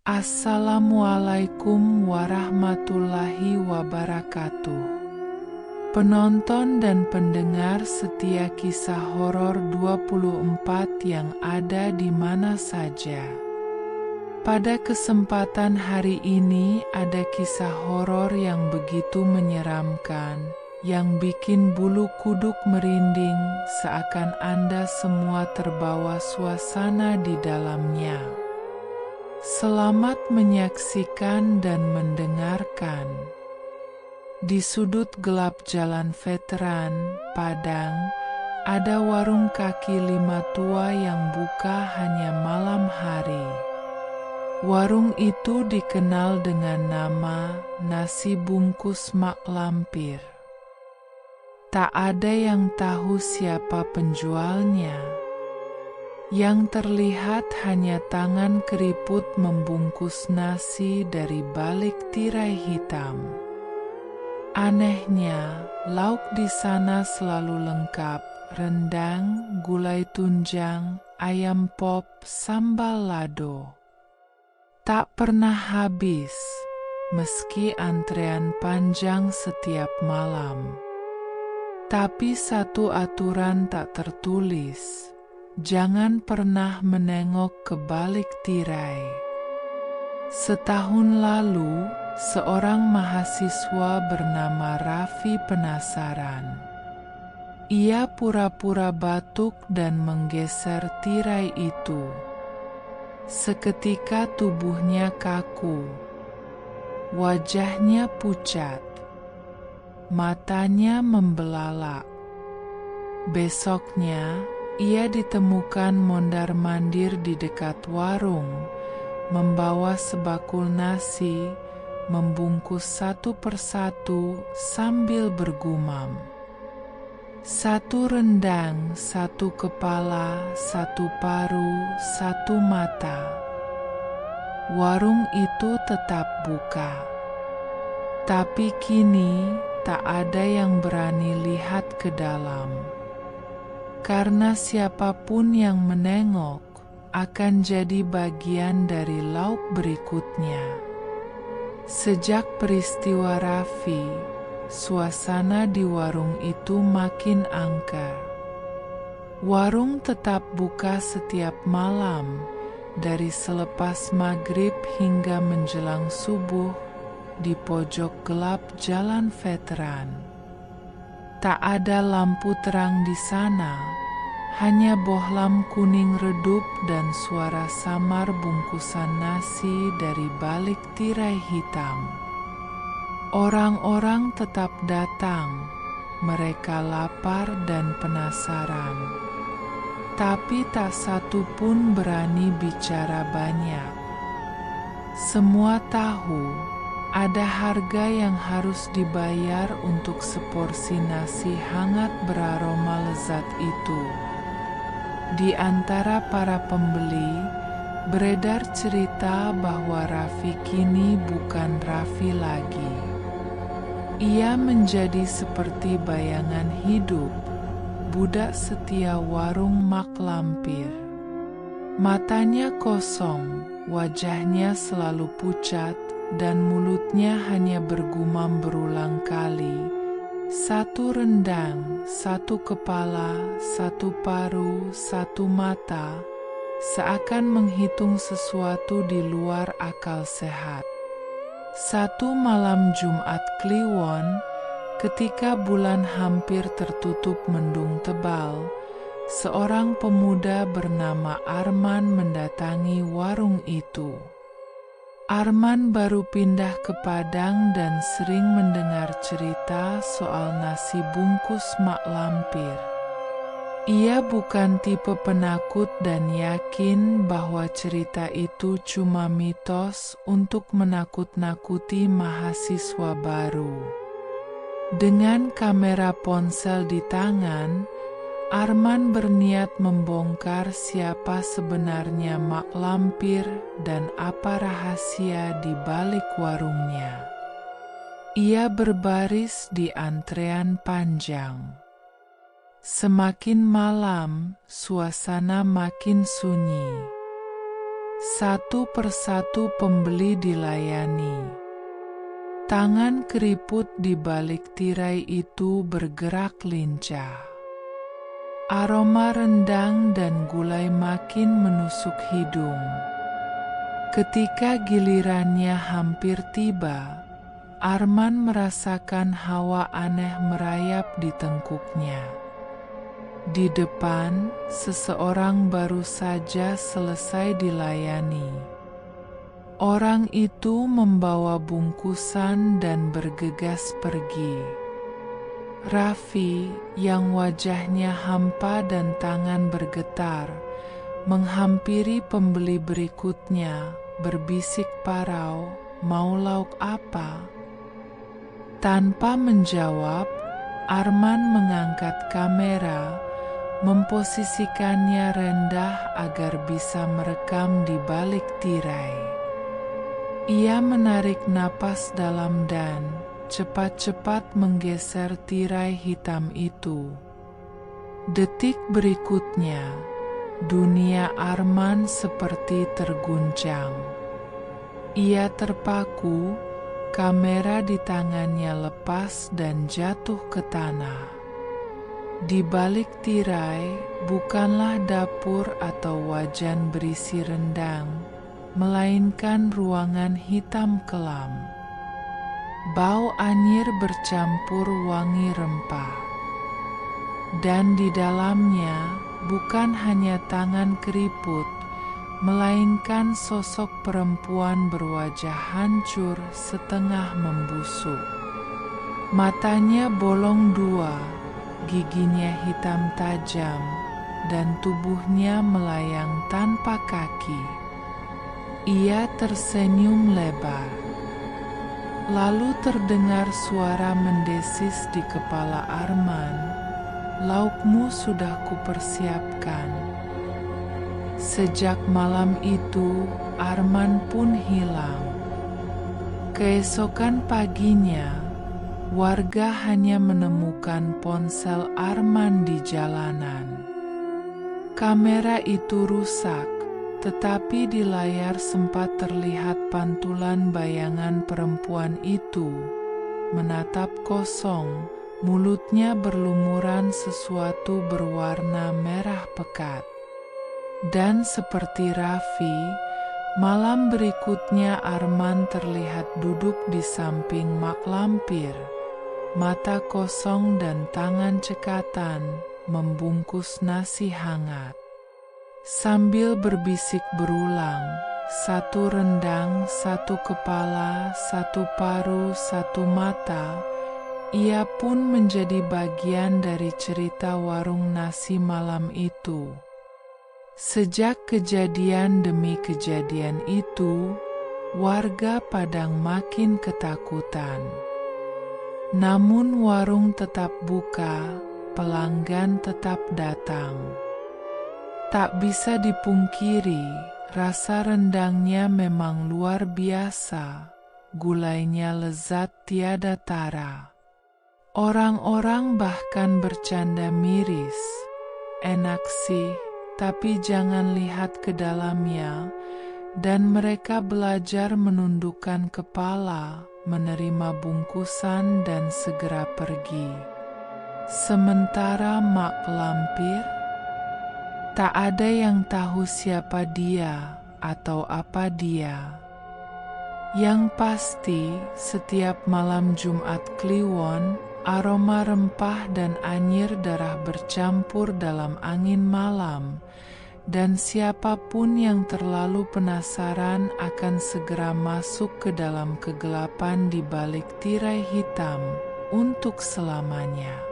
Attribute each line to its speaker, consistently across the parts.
Speaker 1: Assalamualaikum warahmatullahi wabarakatuh. Penonton dan pendengar setia kisah horor 24 yang ada di mana saja. Pada kesempatan hari ini ada kisah horor yang begitu menyeramkan, yang bikin bulu kuduk merinding seakan Anda semua terbawa suasana di dalamnya. Selamat menyaksikan dan mendengarkan. Di sudut gelap Jalan Veteran, Padang, ada warung kaki lima tua yang buka hanya malam hari. Warung itu dikenal dengan nama nasi bungkus Mak Lampir. Tak ada yang tahu siapa penjualnya. Yang terlihat hanya tangan keriput membungkus nasi dari balik tirai hitam. Anehnya, lauk di sana selalu lengkap: rendang, gulai tunjang, ayam pop, sambal lado. Tak pernah habis, meski antrean panjang setiap malam. Tapi satu aturan tak tertulis: jangan pernah menengok ke balik tirai. Setahun lalu, seorang mahasiswa bernama Raffi penasaran. Ia pura-pura batuk dan menggeser tirai itu. Seketika tubuhnya kaku. Wajahnya pucat. Matanya membelalak. Besoknya, ia ditemukan mondar-mandir di dekat warung, membawa sebakul nasi, membungkus satu persatu sambil bergumam. Satu rendang, satu kepala, satu paru, satu mata. Warung itu tetap buka. Tapi kini tak ada yang berani lihat ke dalam. Karena siapapun yang menengok akan jadi bagian dari lauk berikutnya. Sejak peristiwa Raffi, suasana di warung itu makin angker. Warung tetap buka setiap malam, dari selepas maghrib hingga menjelang subuh, di pojok gelap Jalan Veteran. Tak ada lampu terang di sana, hanya bohlam kuning redup dan suara samar bungkusan nasi dari balik tirai hitam. Orang-orang tetap datang, mereka lapar dan penasaran. Tapi tak satu pun berani bicara banyak. Semua tahu ada harga yang harus dibayar untuk seporsi nasi hangat beraroma lezat itu. Di antara para pembeli, beredar cerita bahwa Raffi kini bukan Raffi lagi. Ia menjadi seperti bayangan hidup, budak setia warung Mak Lampir. Matanya kosong, wajahnya selalu pucat, dan mulutnya hanya bergumam berulang kali. Satu rendang, satu kepala, satu paru, satu mata, seakan menghitung sesuatu di luar akal sehat. Satu malam Jumat Kliwon, ketika bulan hampir tertutup mendung tebal, seorang pemuda bernama Arman mendatangi warung itu. Arman baru pindah ke Padang dan sering mendengar cerita soal nasi bungkus Mak Lampir. Ia bukan tipe penakut dan yakin bahwa cerita itu cuma mitos untuk menakut-nakuti mahasiswa baru. Dengan kamera ponsel di tangan, Arman berniat membongkar siapa sebenarnya Mak Lampir dan apa rahasia di balik warungnya. Ia berbaris di antrean panjang. Semakin malam, suasana makin sunyi. Satu persatu pembeli dilayani. Tangan keriput di balik tirai itu bergerak lincah. Aroma rendang dan gulai makin menusuk hidung. Ketika gilirannya hampir tiba, Arman merasakan hawa aneh merayap di tengkuknya. Di depan, seseorang baru saja selesai dilayani. Orang itu membawa bungkusan dan bergegas pergi. Raffi, yang wajahnya hampa dan tangan bergetar, menghampiri pembeli berikutnya, berbisik parau, "Mau lauk apa?" Tanpa menjawab, Arman mengangkat kamera, memposisikannya rendah agar bisa merekam di balik tirai. Ia menarik napas dalam dan cepat-cepat menggeser tirai hitam itu. Detik berikutnya, dunia Arman seperti terguncang. Ia terpaku, kamera di tangannya lepas dan jatuh ke tanah. Di balik tirai bukanlah dapur atau wajan berisi rendang, melainkan ruangan hitam kelam. Bau anyir bercampur wangi rempah. Dan di dalamnya bukan hanya tangan keriput, melainkan sosok perempuan berwajah hancur setengah membusuk. Matanya bolong dua, giginya hitam tajam, dan tubuhnya melayang tanpa kaki. Ia tersenyum lebar. Lalu terdengar suara mendesis di kepala Arman, "Laukmu sudah kupersiapkan." Sejak malam itu, Arman pun hilang. Keesokan paginya, warga hanya menemukan ponsel Arman di jalanan. Kamera itu rusak, tetapi di layar sempat terlihat pantulan bayangan perempuan itu, menatap kosong, mulutnya berlumuran sesuatu berwarna merah pekat. Dan seperti Raffi, malam berikutnya Arman terlihat duduk di samping mak lampir, mata kosong dan tangan cekatan, membungkus nasi hangat. Sambil berbisik berulang, "Satu rendang, satu kepala, satu paru, satu mata," ia pun menjadi bagian dari cerita warung nasi malam itu. Sejak kejadian demi kejadian itu, warga Padang makin ketakutan. Namun warung tetap buka, pelanggan tetap datang. Tak bisa dipungkiri, rasa rendangnya memang luar biasa, gulainya lezat tiada tara. Orang-orang bahkan bercanda miris, "Enak sih, tapi jangan lihat ke dalamnya," dan mereka belajar menundukkan kepala, menerima bungkusan dan segera pergi. Sementara mak pelampir, tak ada yang tahu siapa dia atau apa dia. Yang pasti, setiap malam Jumat Kliwon, aroma rempah dan anyir darah bercampur dalam angin malam, dan siapapun yang terlalu penasaran akan segera masuk ke dalam kegelapan di balik tirai hitam untuk selamanya.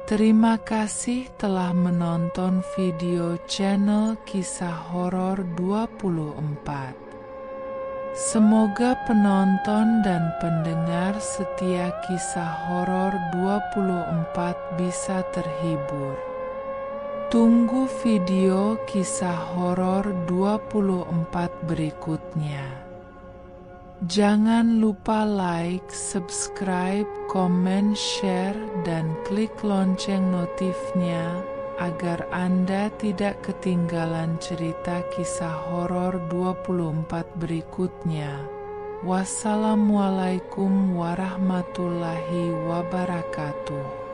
Speaker 1: Terima kasih telah menonton video channel Kisah Horor 24. Semoga penonton dan pendengar setia Kisah Horor 24 bisa terhibur. Tunggu video Kisah Horor 24 berikutnya. Jangan lupa like, subscribe, komen, share, dan klik lonceng notifnya agar Anda tidak ketinggalan cerita kisah horor 24 berikutnya. Wassalamualaikum warahmatullahi wabarakatuh.